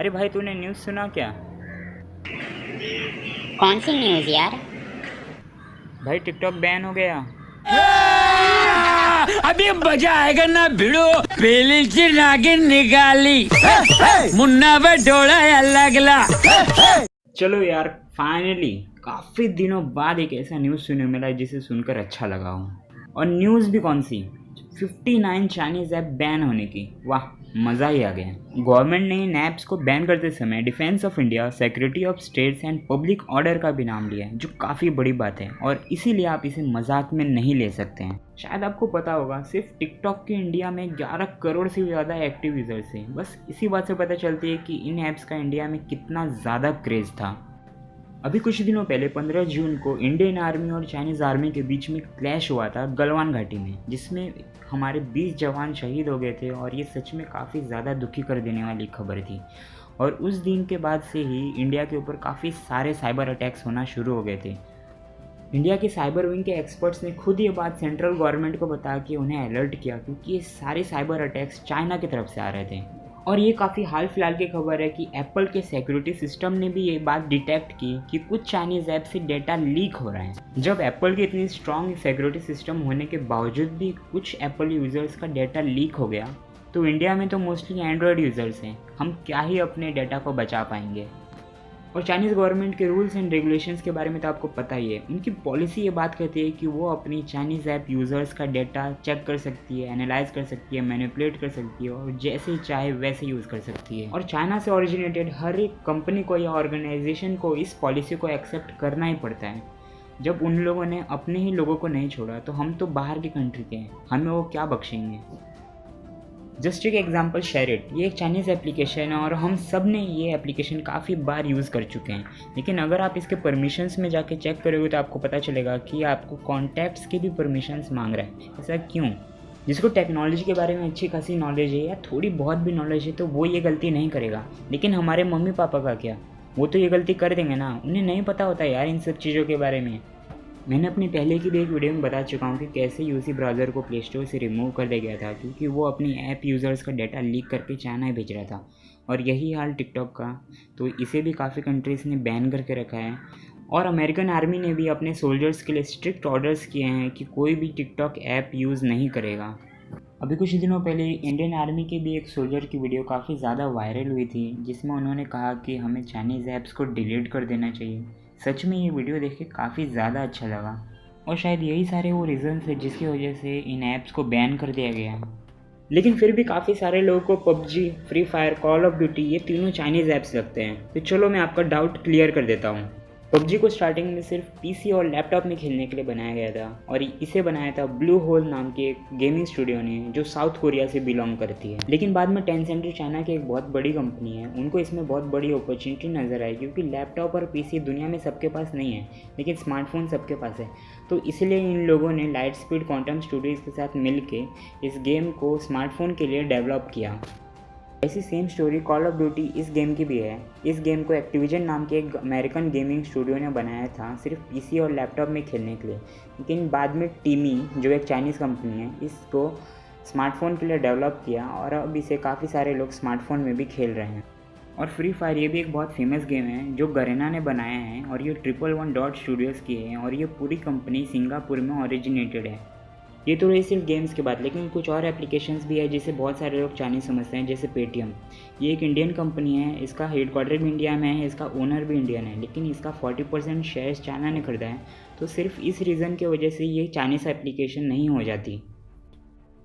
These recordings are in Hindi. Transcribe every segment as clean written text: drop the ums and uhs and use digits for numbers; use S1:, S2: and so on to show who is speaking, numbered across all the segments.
S1: अरे भाई तूने न्यूज़ सुना क्या?
S2: कौन सी न्यूज़ यार?
S1: भाई टिकटॉक बैन हो गया।
S3: अभी मजा आएगा ना भिड़ो। पहली सी नागिन निकाली, मुन्ना बटोला लगला।
S1: चलो यार, फाइनली काफ़ी दिनों बाद एक ऐसा न्यूज़ सुनने मिला जिसे सुनकर अच्छा लगा हूँ। और न्यूज़ भी कौन सी, 59 चाइनीज़ ऐप बैन होने की। वाह, मज़ा ही आ गया। गवर्नमेंट ने इन ऐप्स को बैन करते समय defence of India, security of states and public order का भी नाम लिया है, जो काफ़ी बड़ी बात है और इसीलिए आप इसे मजाक में नहीं ले सकते हैं। शायद आपको पता होगा, सिर्फ टिकटॉक के इंडिया में 11 करोड़ से भी ज़्यादा एक्टिव यूज़र्स हैं। बस इसी बात से पता चलती है कि इन ऐप्स का इंडिया में कितना ज़्यादा क्रेज़ था। अभी कुछ दिनों पहले 15 जून को इंडियन आर्मी और चाइनीज़ आर्मी के बीच में क्लैश हुआ था गलवान घाटी में, जिसमें हमारे 20 जवान शहीद हो गए थे और ये सच में काफ़ी ज़्यादा दुखी कर देने वाली खबर थी। और उस दिन के बाद से ही इंडिया के ऊपर काफ़ी सारे साइबर अटैक्स होना शुरू हो गए थे। इंडिया के साइबर विंग के एक्सपर्ट्स ने खुद ये बात सेंट्रल गवर्नमेंट को बता के उन्हें अलर्ट किया, क्योंकि ये सारे साइबर अटैक्स चाइना की तरफ से आ रहे थे। और ये काफ़ी हाल फिलहाल की खबर है कि एप्पल के सिक्योरिटी सिस्टम ने भी ये बात डिटेक्ट की कि कुछ चाइनीज़ ऐप से डेटा लीक हो रहा है। जब एप्पल की इतनी स्ट्रॉन्ग सिक्योरिटी सिस्टम होने के बावजूद भी कुछ एप्पल यूज़र्स का डेटा लीक हो गया, तो इंडिया में तो मोस्टली एंड्रॉयड यूज़र्स हैं, हम क्या ही अपने डेटा को बचा पाएंगे। और चाइनीज़ गवर्नमेंट के रूल्स एंड रेगुलेशंस के बारे में तो आपको पता ही है। उनकी पॉलिसी ये बात कहती है कि वो अपनी चाइनीज़ ऐप यूज़र्स का डेटा चेक कर सकती है, एनालाइज कर सकती है, मैनिपुलेट कर सकती है और जैसे चाहे वैसे यूज़ कर सकती है। और चाइना से ओरिजिनेटेड हर एक कंपनी को या ऑर्गेनाइजेशन को इस पॉलिसी को एक्सेप्ट करना ही पड़ता है। जब उन लोगों ने अपने ही लोगों को नहीं छोड़ा, तो हम तो बाहर की कंट्री के हैं, हमें वो क्या बख्शेंगे। जस्ट एक एग्जाम्पल शेयरिट, ये एक चाइनीज़ एप्लीकेशन है और हम सब ने ये एप्लीकेशन काफ़ी बार यूज़ कर चुके हैं। लेकिन अगर आप इसके परमिशंस में जाके चेक करोगे तो आपको पता चलेगा कि आपको कॉन्टैक्ट्स की भी परमिशंस मांग रहा है। ऐसा क्यों? जिसको टेक्नोलॉजी के बारे में अच्छी खासी नॉलेज है या थोड़ी बहुत भी नॉलेज है तो वो ये गलती नहीं करेगा। लेकिन हमारे मम्मी पापा का क्या, वो तो ये गलती कर देंगे ना। उन्हें नहीं पता होता यार इन सब चीज़ों के बारे में। मैंने अपनी पहले की भी एक वीडियो में बता चुका हूँ कि कैसे यूसी ब्राउज़र को प्ले स्टोर से रिमूव कर दिया गया था, क्योंकि वो अपनी ऐप यूज़र्स का डाटा लीक करके चाइना भेज रहा था। और यही हाल टिकटॉक का, तो इसे भी काफ़ी कंट्रीज़ ने बैन करके रखा है। और अमेरिकन आर्मी ने भी अपने सोल्जर्स के लिए स्ट्रिक्ट ऑर्डर्स किए हैं कि कोई भी टिकटॉक ऐप यूज़ नहीं करेगा। अभी कुछ दिनों पहले इंडियन आर्मी के भी एक सोल्जर की वीडियो काफ़ी ज़्यादा वायरल हुई थी, जिसमें उन्होंने कहा कि हमें चाइनीज़ ऐप्स को डिलीट कर देना चाहिए। सच में ये वीडियो देख के काफ़ी ज़्यादा अच्छा लगा और शायद यही सारे वो रीज़न्स है जिसकी वजह से इन ऐप्स को बैन कर दिया गया है। लेकिन फिर भी काफ़ी सारे लोगों को PUBG, free fire, call of duty ये तीनों चाइनीज़ ऐप्स लगते हैं। तो चलो मैं आपका डाउट क्लियर कर देता हूँ। पबजी को स्टार्टिंग में सिर्फ पीसी और लैपटॉप में खेलने के लिए बनाया गया था और इसे बनाया था ब्लू होल नाम के एक गेमिंग स्टूडियो ने, जो साउथ कोरिया से बिलोंग करती है। लेकिन बाद में टेंसेंट, जो चाइना की एक बहुत बड़ी कंपनी है, उनको इसमें बहुत बड़ी अपॉर्चुनिटी नज़र आई, क्योंकि लैपटॉप और पीसी दुनिया में सबके पास नहीं है लेकिन स्मार्टफोन सबके पास है। तो इसलिए इन लोगों ने लाइट स्पीड क्वांटम स्टूडियोज़ के साथ मिलके इस गेम को स्मार्टफोन के लिए डेवलप किया। ऐसी same story call of duty इस गेम की भी है। इस गेम को एक्टिविजन नाम के एक अमेरिकन गेमिंग स्टूडियो ने बनाया था सिर्फ पीसी और लैपटॉप में खेलने के लिए। लेकिन बाद में टीमी, जो एक चाइनीज़ कंपनी है, इसको स्मार्टफोन के लिए डेवलप किया और अब इसे काफ़ी सारे लोग स्मार्टफोन में भी खेल रहे हैं। और फ्री फायर ये भी एक बहुत फेमस गेम है जो गरेना ने बनाया है और ये 111 डॉट स्टूडियोज़ की है और ये पूरी कंपनी सिंगापुर में ओरिजिनेटेड है। ये तो रही सिर्फ गेम्स की बात, लेकिन कुछ और एप्लीकेशंस भी है जिसे बहुत सारे लोग चाइनीज़ समझते हैं, जैसे पेटीएम। ये एक इंडियन कंपनी है, इसका हेडक्वार्टर भी इंडिया में है, इसका ओनर भी इंडियन है, लेकिन इसका 40% शेयर्स चाइना ने खरीदा है। तो सिर्फ इस रीज़न की वजह से ये चाइनीज़ एप्लीकेशन नहीं हो जाती।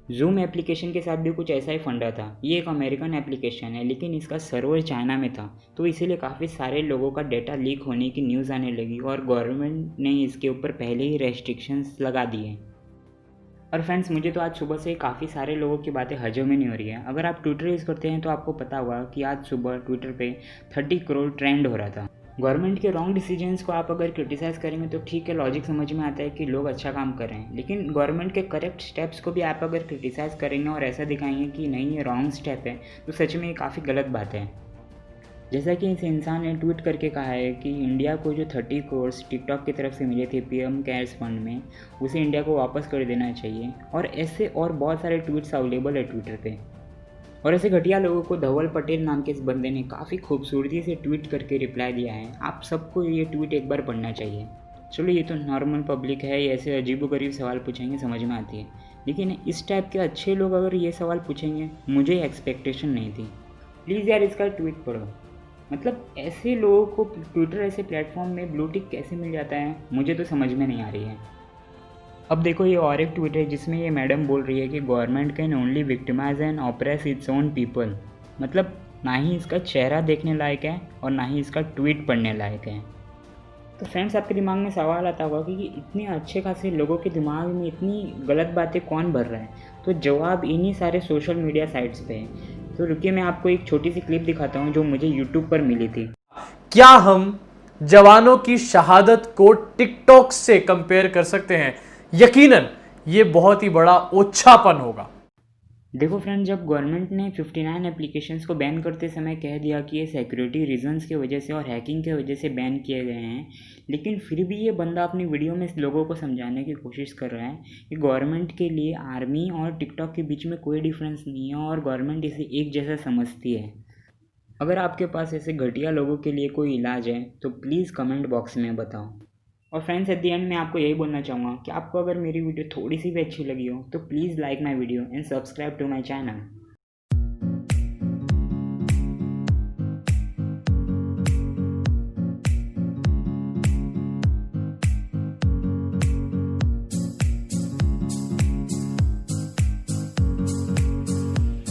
S1: जूम एप्लीकेशन के साथ भी कुछ ऐसा ही फंडा था। ये एक अमेरिकन एप्लीकेशन है लेकिन इसका सर्वर चाइना में था, तो इसीलिए काफ़ी सारे लोगों का डेटा लीक होने की न्यूज़ आने लगी और गवर्नमेंट ने इसके ऊपर पहले ही रेस्ट्रिक्शंस लगा दिए। और फ्रेंड्स, मुझे तो आज सुबह से काफ़ी सारे लोगों की बातें हजम ही नहीं हो रही है। अगर आप ट्विटर यूज़ करते हैं तो आपको पता होगा कि आज सुबह ट्विटर पे 30 करोड़ ट्रेंड हो रहा था। गवर्नमेंट के रॉन्ग डिसीजंस को आप अगर क्रिटिसाइज़ करेंगे तो ठीक है, लॉजिक समझ में आता है कि लोग अच्छा काम कर रहे हैं। लेकिन गवर्नमेंट के करेक्ट स्टेप्स को भी आप अगर क्रिटिसाइज़ करेंगे और ऐसा दिखाएंगे कि नहीं ये रॉन्ग स्टेप है, तो सच में ये काफ़ी गलत बात है। जैसा कि इस इंसान ने ट्वीट करके कहा है कि इंडिया को जो 30 करोड़ टिकटॉक की तरफ से मिले थे पीएम केयर्स फंड में, उसे इंडिया को वापस कर देना चाहिए। और ऐसे और बहुत सारे ट्वीट्स अवेलेबल है ट्विटर पे। और ऐसे घटिया लोगों को धवल पटेल नाम के इस बंदे ने काफ़ी खूबसूरती से ट्वीट करके रिप्लाई दिया है। आप सबको ये ट्वीट एक बार पढ़ना चाहिए। चलो ये तो नॉर्मल पब्लिक है, ये ऐसे अजीबोगरीब सवाल पूछेंगे समझ में आती है, लेकिन इस टाइप के अच्छे लोग अगर ये सवाल पूछेंगे, मुझे एक्सपेक्टेशन नहीं थी। प्लीज़ यार इसका ट्वीट पढ़ो। मतलब ऐसे लोगों को ट्विटर ऐसे प्लेटफॉर्म में ब्लू टिक कैसे मिल जाता है, मुझे तो समझ में नहीं आ रही है। अब देखो ये और एक ट्वीट है जिसमें ये मैडम बोल रही है कि government can only victimise and oppress its own people. मतलब ना ही इसका चेहरा देखने लायक है और ना ही इसका ट्वीट पढ़ने लायक है। तो फ्रेंड्स आपके दिमाग में सवाल आता होगा कि इतने अच्छे खासे लोगों के दिमाग में इतनी गलत बातें कौन भर रहा है, तो जवाब इन्हीं सारे सोशल मीडिया साइट्स पे है। तो रुकिए मैं आपको एक छोटी सी क्लिप दिखाता हूँ जो मुझे यूट्यूब पर मिली थी।
S2: क्या हम जवानों की शहादत को टिकटॉक से कंपेयर कर सकते हैं? यकीनन ये बहुत ही बड़ा ओछापन होगा।
S1: देखो फ्रेंड, जब गवर्नमेंट ने 59 एप्लीकेशंस को बैन करते समय कह दिया कि ये सिक्योरिटी रीजंस की वजह से और हैकिंग की वजह से बैन किए गए हैं, लेकिन फिर भी ये बंदा अपनी वीडियो में लोगों को समझाने की कोशिश कर रहा है कि गवर्नमेंट के लिए आर्मी और टिकटॉक के बीच में कोई डिफरेंस नहीं है और गवर्नमेंट इसे एक जैसा समझती है। अगर आपके पास ऐसे घटिया लोगों के लिए कोई इलाज है तो प्लीज़ कमेंट बॉक्स में बताओ। और फ्रेंड्स एट द एंड मैं आपको यही बोलना चाहूँगा कि आपको अगर मेरी वीडियो थोड़ी सी भी अच्छी लगी हो तो please like my video and subscribe to my channel.